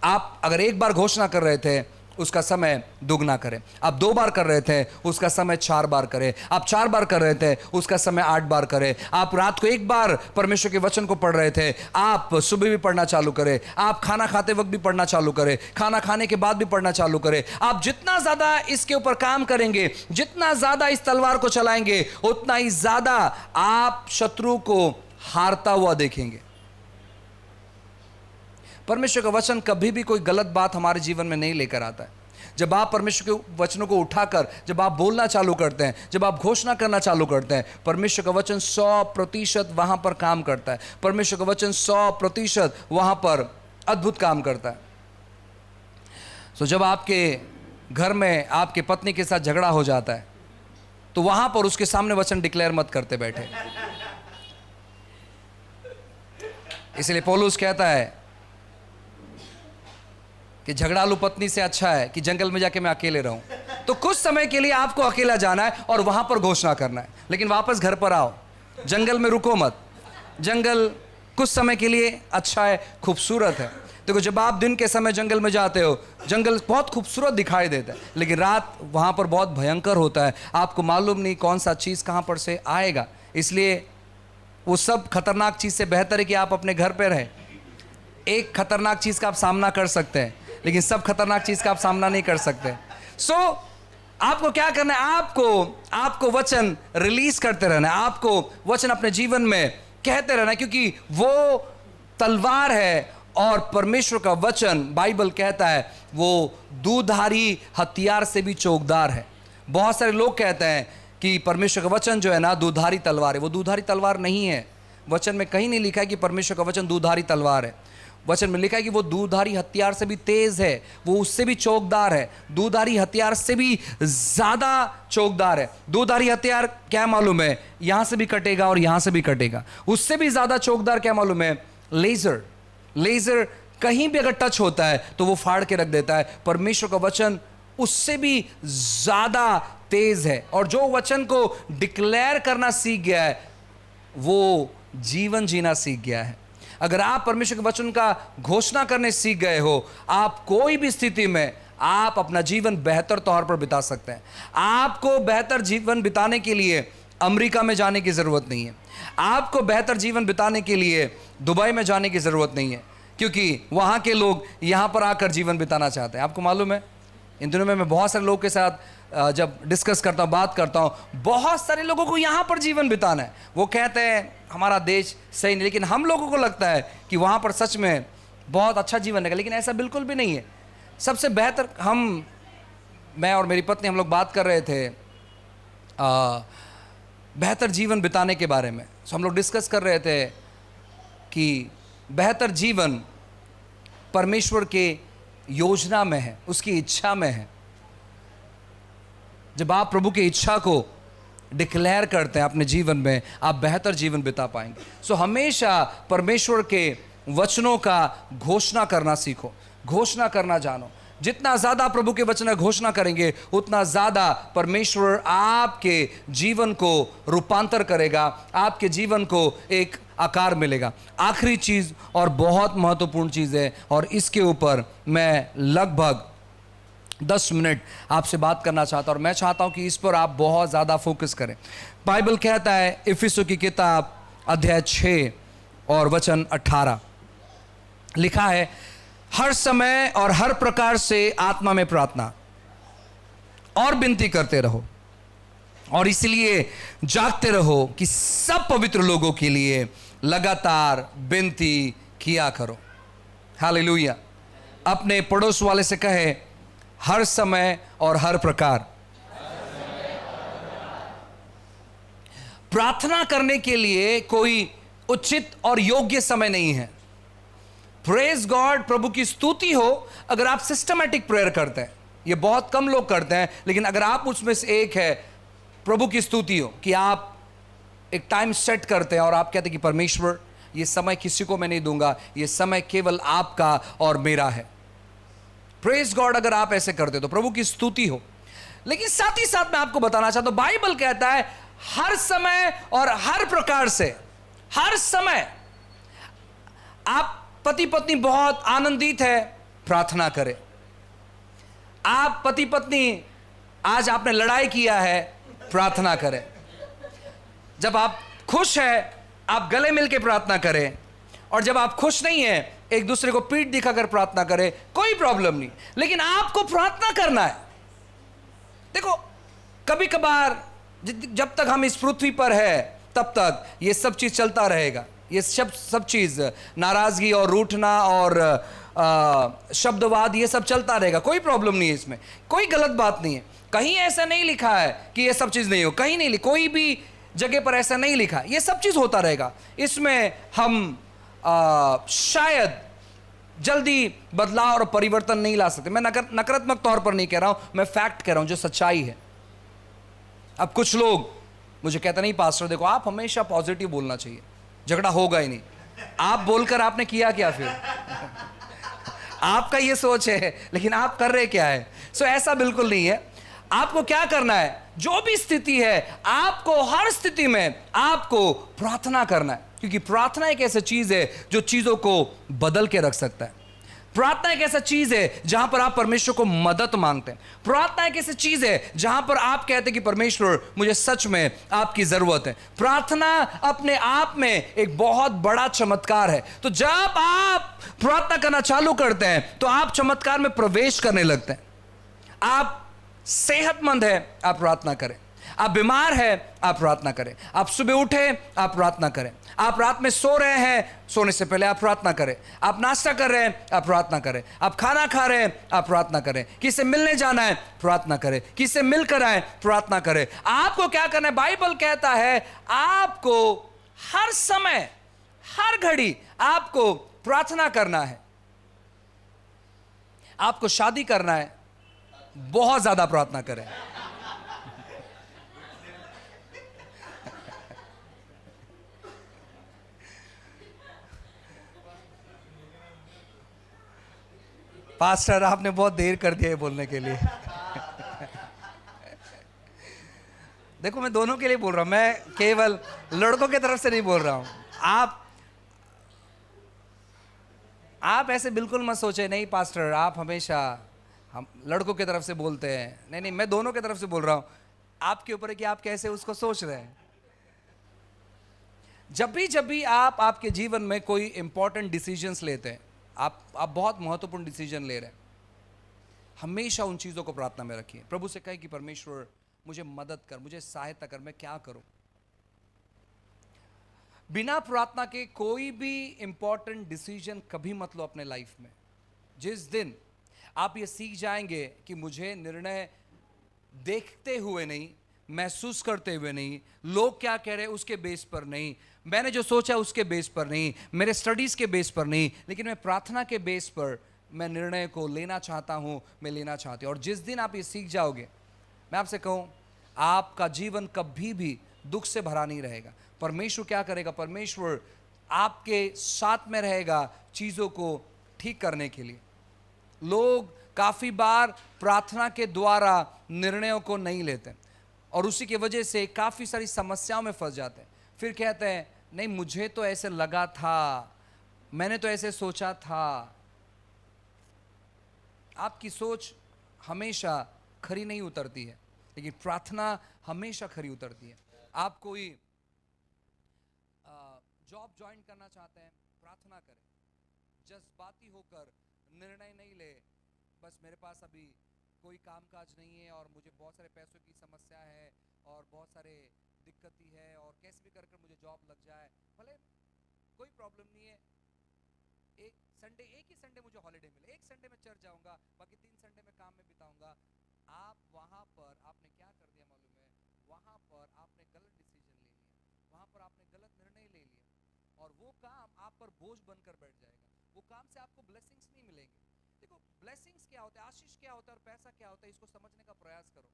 आप अगर एक बार घोषणा कर रहे थे उसका समय दुगना करें, आप 2 बार कर रहे थे उसका समय 4 बार करें, आप 4 बार कर रहे थे उसका समय 8 बार करें, आप रात को 1 बार परमेश्वर के वचन को पढ़ रहे थे आप सुबह भी पढ़ना चालू करें, आप खाना खाते वक्त भी पढ़ना चालू करें, खाना खाने के बाद भी पढ़ना चालू करें। आप जितना ज्यादा इसके ऊपर काम करेंगे, जितना ज्यादा इस तलवार को चलाएंगे, उतना ही ज्यादा आप शत्रु को हारता हुआ देखेंगे। परमेश्वर का वचन कभी भी कोई गलत बात हमारे जीवन में नहीं लेकर आता है। जब आप परमेश्वर के वचनों को उठाकर जब आप बोलना चालू करते हैं, जब आप घोषणा करना चालू करते हैं, परमेश्वर का वचन 100% वहां पर काम करता है। परमेश्वर का वचन 100% वहां पर अद्भुत काम करता है। तो जब आपके घर में आपके पत्नी के साथ झगड़ा हो जाता है तो वहां पर उसके सामने वचन डिक्लेयर मत करते बैठे। इसलिए पौलुस कहता है कि झगड़ालू पत्नी से अच्छा है कि जंगल में जाके मैं अकेले रहूं। तो कुछ समय के लिए आपको अकेला जाना है और वहां पर घोषणा करना है, लेकिन वापस घर पर आओ, जंगल में रुको मत। जंगल कुछ समय के लिए अच्छा है, खूबसूरत है। देखो जब आप दिन के समय जंगल में जाते हो, जंगल बहुत खूबसूरत दिखाई देता है, लेकिन रात वहां पर बहुत भयंकर होता है। आपको मालूम नहीं कौन सा चीज कहां पर से आएगा, इसलिए वो सब खतरनाक चीज से बेहतर है कि आप अपने घर पर रहें। एक खतरनाक चीज का आप सामना कर सकते हैं, लेकिन सब खतरनाक चीज का आप सामना नहीं कर सकते। सो आपको क्या करना है? आपको वचन रिलीज करते रहना है, आपको वचन अपने जीवन में कहते रहना है, क्योंकि वो तलवार है और परमेश्वर का वचन बाइबल कहता है वो दूधारी हथियार से भी चौकदार है। बहुत सारे लोग कहते हैं कि परमेश्वर का वचन जो है ना दूधारी तलवार है। वो दूधारी तलवार नहीं है। वचन में कहीं नहीं लिखा है कि परमेश्वर का वचन दूधारी तलवार है। वचन में लिखा है कि वो दूधारी हथियार से भी तेज है, वो उससे भी चौकदार है, दूधारी हथियार से भी ज्यादा चौकदार है। दूधारी हथियार क्या मालूम है? यहां से भी कटेगा और यहां से भी कटेगा। उससे भी ज्यादा चौकदार क्या मालूम है? लेजर कहीं भी अगर टच होता है तो वो फाड़ के रख देता है। परमेश्वर का वचन उससे भी ज्यादा तेज है, और जो वचन को डिक्लेयर करना सीख गया है वो जीवन जीना सीख गया है। अगर आप परमेश्वर के वचन का घोषणा करने सीख गए हो, आप कोई भी स्थिति में आप अपना जीवन बेहतर तौर पर बिता सकते हैं। आपको बेहतर जीवन बिताने के लिए अमेरिका में जाने की ज़रूरत नहीं है। आपको बेहतर जीवन बिताने के लिए दुबई में जाने की ज़रूरत नहीं है, क्योंकि वहाँ के लोग यहाँ पर आकर जीवन बिताना चाहते हैं। आपको मालूम है, इन दिनों में मैं बहुत सारे लोगों के साथ जब डिस्कस करता हूँ, बात करता हूँ, बहुत सारे लोगों को यहाँ पर जीवन बिताना है। वो कहते हैं हमारा देश सही नहीं, लेकिन हम लोगों को लगता है कि वहाँ पर सच में बहुत अच्छा जीवन है, लेकिन ऐसा बिल्कुल भी नहीं है। सबसे बेहतर, मैं और मेरी पत्नी हम लोग बात कर रहे थे बेहतर जीवन बिताने के बारे में। सो हम लोग डिस्कस कर रहे थे कि बेहतर जीवन परमेश्वर के योजना में है, उसकी इच्छा में है। जब आप प्रभु की इच्छा को डिक्लेयर करते हैं अपने जीवन में, आप बेहतर जीवन बिता पाएंगे। सो हमेशा परमेश्वर के वचनों का घोषणा करना सीखो, घोषणा करना जानो। जितना ज़्यादा प्रभु के वचन घोषणा करेंगे, उतना ज़्यादा परमेश्वर आपके जीवन को रूपांतर करेगा, आपके जीवन को एक आकार मिलेगा। आखिरी चीज़ और बहुत महत्वपूर्ण चीज़ है, और इसके ऊपर मैं लगभग 10 मिनट आपसे बात करना चाहता हूं, और मैं चाहता हूं कि इस पर आप बहुत ज़्यादा फोकस करें। बाइबल कहता है इफिसुस की किताब अध्याय 6 और वचन 18, लिखा है, हर समय और हर प्रकार से आत्मा में प्रार्थना और विनती करते रहो, और इसलिए जागते रहो कि सब पवित्र लोगों के लिए लगातार विनती किया करो। हालेलुया। अपने पड़ोस वाले से कहे, हर समय और हर प्रकार। प्रार्थना करने के लिए कोई उचित और योग्य समय नहीं है। प्रेज गॉड, प्रभु की स्तुति हो अगर आप सिस्टमैटिक प्रेयर करते हैं। ये बहुत कम लोग करते हैं, लेकिन अगर आप उसमें से एक है, प्रभु की स्तुति हो कि आप एक टाइम सेट करते हैं और आप कहते हैं कि परमेश्वर, ये समय किसी को मैं नहीं दूंगा, ये समय केवल आपका और मेरा है। प्रेज गॉड, अगर आप ऐसे करते तो प्रभु की स्तुति हो। लेकिन साथ ही साथ मैं आपको बताना चाहता हूं, बाइबल कहता है हर समय और हर प्रकार से। हर समय आप पति पत्नी बहुत आनंदित है, प्रार्थना करें। आप पति पत्नी आज आपने लड़ाई किया है, प्रार्थना करें। जब आप खुश हैं, आप गले मिल के प्रार्थना करें, और जब आप खुश नहीं हैं, एक दूसरे को पीठ दिखाकर प्रार्थना करें, कोई प्रॉब्लम नहीं। लेकिन आपको प्रार्थना करना है। देखो, कभी कभार जब तक हम इस पृथ्वी पर है, तब तक ये सब चीज चलता रहेगा। ये सब चीज, नाराजगी और रूठना और शब्दवाद, ये सब चलता रहेगा। कोई प्रॉब्लम नहीं है इसमें, कोई गलत बात नहीं है। कहीं ऐसा नहीं लिखा है कि ये सब चीज नहीं हो, कहीं नहीं, कोई भी जगह पर ऐसा नहीं लिखा। ये सब चीज होता रहेगा। इसमें हम शायद जल्दी बदलाव और परिवर्तन नहीं ला सकते। मैं नकारात्मक तौर पर नहीं कह रहा हूं, मैं फैक्ट कह रहा हूं जो सच्चाई है। अब कुछ लोग मुझे कहते नहीं पास्टर देखो, आप हमेशा पॉजिटिव बोलना चाहिए, झगड़ा होगा ही नहीं। आप बोलकर आपने किया क्या फिर? आपका ये सोच है, लेकिन आप कर रहे क्या है? सो ऐसा बिल्कुल नहीं है। आपको क्या करना है, जो भी स्थिति है, आपको हर स्थिति में आपको प्रार्थना करना है, क्योंकि प्रार्थना एक ऐसी चीज है जो चीजों को बदल के रख सकता है। प्रार्थना एक ऐसा चीज है जहां पर आप परमेश्वर को मदद मांगते हैं। प्रार्थना एक ऐसी चीज है जहां पर आप कहते हैं कि परमेश्वर, मुझे सच में आपकी जरूरत है। प्रार्थना अपने आप में एक बहुत बड़ा चमत्कार है। तो जब आप प्रार्थना करना चालू करते हैं, तो आप चमत्कार में प्रवेश करने लगते हैं। आप सेहतमंद है, आप प्रार्थना करें। आप बीमार है, आप प्रार्थना करें। आप सुबह उठे, आप प्रार्थना करें। आप रात में सो रहे हैं, सोने से पहले आप प्रार्थना करें। आप नाश्ता कर रहे हैं, आप प्रार्थना करें। आप खाना खा रहे हैं, आप प्रार्थना करें। किससे मिलने जाना है, प्रार्थना करें। किससे मिलकर आए, प्रार्थना करें। आपको क्या करना है? बाइबल कहता है आपको हर समय, हर घड़ी आपको प्रार्थना करना है। आपको शादी करना है, बहुत ज्यादा प्रार्थना करें। पास्टर, आपने बहुत देर कर दिया है बोलने के लिए। देखो, मैं दोनों के लिए बोल रहा हूं, मैं केवल लड़कों की तरफ से नहीं बोल रहा हूं। आप आप ऐसे बिल्कुल मत सोचे, नहीं पास्टर आप हमेशा हम लड़कों की तरफ से बोलते हैं। नहीं नहीं, मैं दोनों की तरफ से बोल रहा हूं, आपके ऊपर है कि आप कैसे उसको सोच रहे हैं। जब भी आप आपके जीवन में कोई इंपॉर्टेंट डिसीजंस लेते हैं, आप बहुत महत्वपूर्ण डिसीजन ले रहे हैं, हमेशा उन चीज़ों को प्रार्थना में रखिए। प्रभु से कहे कि परमेश्वर मुझे मदद कर, मुझे सहायता कर, मैं क्या करूं। बिना प्रार्थना के कोई भी इंपॉर्टेंट डिसीजन कभी मत लो अपने लाइफ में। जिस दिन आप ये सीख जाएंगे कि मुझे निर्णय देखते हुए नहीं, महसूस करते हुए नहीं, लोग क्या कह रहे हैं उसके बेस पर नहीं, मैंने जो सोचा उसके बेस पर नहीं, मेरे स्टडीज के बेस पर नहीं, लेकिन मैं प्रार्थना के बेस पर मैं निर्णय को लेना चाहता हूं, मैं लेना चाहती हूं। और जिस दिन आप ये सीख जाओगे, मैं आपसे कहूं, आपका जीवन कभी भी दुख से भरा नहीं रहेगा। परमेश्वर क्या करेगा, परमेश्वर आपके साथ में रहेगा चीज़ों को ठीक करने के लिए। लोग काफ़ी बार प्रार्थना के द्वारा निर्णयों को नहीं लेते और उसी की वजह से काफ़ी सारी समस्याओं में फंस जाते हैं। फिर कहते हैं नहीं मुझे तो ऐसे लगा था, मैंने तो ऐसे सोचा था। आपकी सोच हमेशा खरी नहीं उतरती है, लेकिन प्रार्थना हमेशा खरी उतरती है। आप कोई जॉब ज्वाइन करना चाहते हैं, प्रार्थना करें, जज्बाती होकर निर्णय नहीं ले, बस मेरे पास अभी कोई कामकाज नहीं है और मुझे बहुत सारे पैसों की समस्या है और बहुत सारे दिक्कती है और कैसे भी कर मुझे जॉब लग जाए, भले कोई प्रॉब्लम नहीं है, एक ही संडे मुझे हॉलीडे मिले, एक संडे में चर्च जाऊंगा, बाकी 3 संडे में काम में बिताऊंगा। आप वहां पर आपने क्या कर दिया मालूम है, वहां पर आपने गलत डिसीजन ले लिया, वहां पर आपने गलत निर्णय ले लिया और वो काम आप पर बोझ बनकर बैठ जाएगा। वो काम से आपको ब्लेसिंग्स नहीं मिलेंगे। देखो ब्लेसिंग्स क्या होता है, आशीष क्या होता है और पैसा क्या होता है, इसको समझने का प्रयास करो।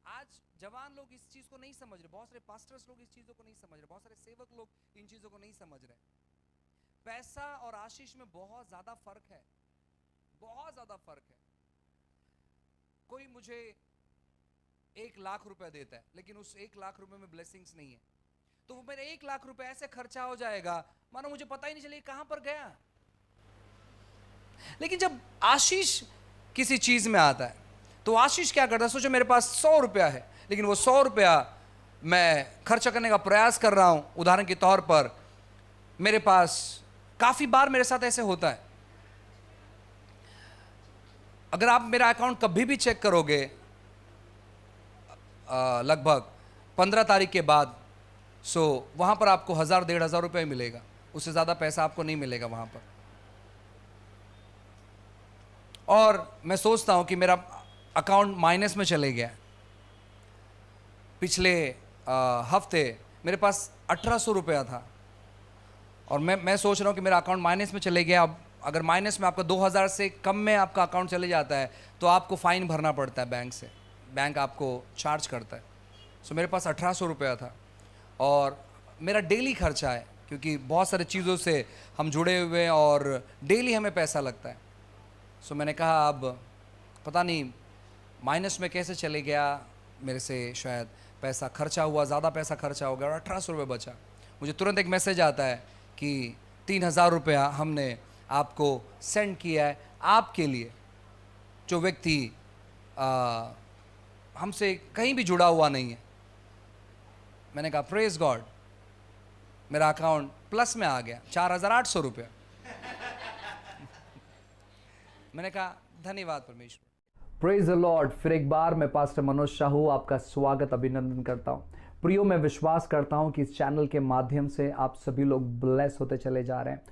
आज जवान लोग इस चीज को नहीं समझ रहे, बहुत सारे पास्टर्स लोग इस चीजों को नहीं समझ रहे, बहुत सारे सेवक लोग इन चीजों को नहीं समझ रहे। पैसा और आशीष में बहुत ज्यादा फर्क है, बहुत ज्यादा फर्क है। कोई मुझे 1 लाख रुपए देता है, लेकिन उस 1 लाख रुपए में ब्लेसिंग्स नहीं है, तो वो मेरे 1 लाख रुपए ऐसे खर्चा हो जाएगा मानो मुझे पता ही नहीं चले कहां पर गया। लेकिन जब आशीष किसी चीज में आता है तो आशीष क्या करता है, सोचो मेरे पास 100 रुपया है, लेकिन वो 100 रुपया मैं खर्चा करने का प्रयास कर रहा हूं। उदाहरण के तौर पर मेरे पास काफी बार मेरे साथ ऐसे होता है, अगर आप मेरा अकाउंट कभी भी चेक करोगे लगभग 15 तारीख के बाद, सो वहां पर आपको 1000-1500 रुपये मिलेगा, उससे ज्यादा पैसा आपको नहीं मिलेगा वहां पर। और मैं सोचता हूं कि मेरा अकाउंट माइनस में चले गया। पिछले हफ्ते मेरे पास 1800 रुपया था और मैं सोच रहा हूं कि मेरा अकाउंट माइनस में चले गया। अब अगर माइनस में आपका 2000 से कम में आपका अकाउंट चले जाता है तो आपको फाइन भरना पड़ता है बैंक से, बैंक आपको चार्ज करता है। सो मेरे पास 1800 रुपया था और मेरा डेली खर्चा है, क्योंकि बहुत सारे चीज़ों से हम जुड़े हुए हैं और डेली हमें पैसा लगता है। सो मैंने कहा अब पता नहीं माइनस में कैसे चले गया, मेरे से शायद पैसा खर्चा हुआ, ज़्यादा पैसा खर्चा हो गया और 1800 रुपये बचा। मुझे तुरंत एक मैसेज आता है कि 3000 रुपया हमने आपको सेंड किया है आपके लिए, जो व्यक्ति हमसे कहीं भी जुड़ा हुआ नहीं है। मैंने कहा प्रेज गॉड, मेरा अकाउंट प्लस में आ गया, 4800 रुपया। मैंने कहा धन्यवाद परमेश्वर। Praise the Lord. फिर एक बार मैं पास्टर मनोज शाहू आपका स्वागत अभिनंदन करता हूं। प्रियो, मैं विश्वास करता हूं कि इस चैनल के माध्यम से आप सभी लोग ब्लेस होते चले जा रहे हैं।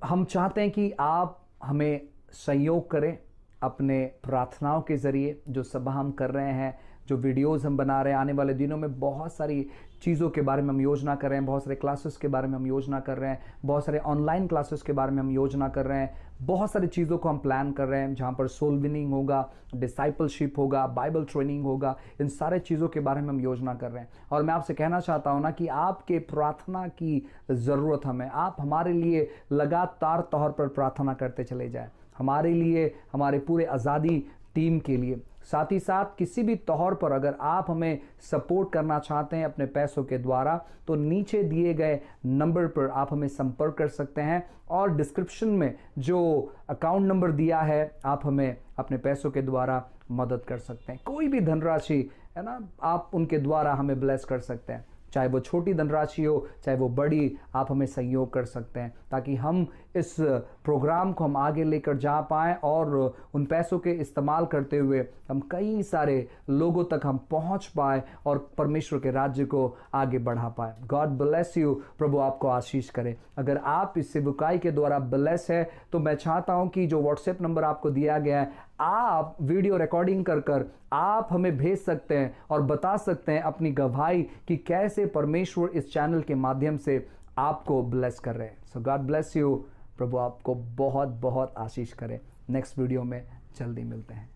हम चाहते हैं कि आप हमें सहयोग करें अपने प्रार्थनाओं के ज़रिए। जो सभा हम कर रहे हैं, जो वीडियोस हम बना रहे हैं, आने वाले दिनों में बहुत सारी चीज़ों के बारे में हम योजना कर रहे हैं, बहुत सारे क्लासेस के बारे में हम योजना कर रहे हैं, बहुत सारे ऑनलाइन क्लासेस के बारे में हम योजना कर रहे हैं, बहुत सारी चीज़ों को हम प्लान कर रहे हैं, जहाँ पर सोल विनिंग होगा, डिसाइपलशिप होगा, बाइबल ट्रेनिंग होगा, इन सारे चीज़ों के बारे में हम योजना कर रहे हैं। और मैं आपसे कहना चाहता हूँ ना कि आपके प्रार्थना की ज़रूरत हमें, आप हमारे लिए लगातार तौर पर प्रार्थना करते चले जाएं, हमारे लिए, हमारे पूरे आज़ादी टीम के लिए। साथ ही साथ किसी भी तौर पर अगर आप हमें सपोर्ट करना चाहते हैं अपने पैसों के द्वारा, तो नीचे दिए गए नंबर पर आप हमें संपर्क कर सकते हैं, और डिस्क्रिप्शन में जो अकाउंट नंबर दिया है आप हमें अपने पैसों के द्वारा मदद कर सकते हैं। कोई भी धनराशि है ना, आप उनके द्वारा हमें ब्लेस कर सकते हैं, चाहे वो छोटी धनराशि हो चाहे वो बड़ी, आप हमें सहयोग कर सकते हैं, ताकि हम इस प्रोग्राम को हम आगे लेकर जा पाएँ और उन पैसों के इस्तेमाल करते हुए हम कई सारे लोगों तक हम पहुंच पाए और परमेश्वर के राज्य को आगे बढ़ा पाए। गॉड ब्लेस यू, प्रभु आपको आशीष करे। अगर आप इस सेवकाई के द्वारा ब्लेस है तो मैं चाहता हूं कि जो व्हाट्सएप नंबर आपको दिया गया है, आप वीडियो रिकॉर्डिंग कर आप हमें भेज सकते हैं और बता सकते हैं अपनी गवाही कि कैसे परमेश्वर इस चैनल के माध्यम से आपको ब्लेस कर रहे हैं। सो गॉड ब्लेस यू, प्रभु आपको बहुत बहुत आशीष करे। नेक्स्ट वीडियो में जल्दी मिलते हैं।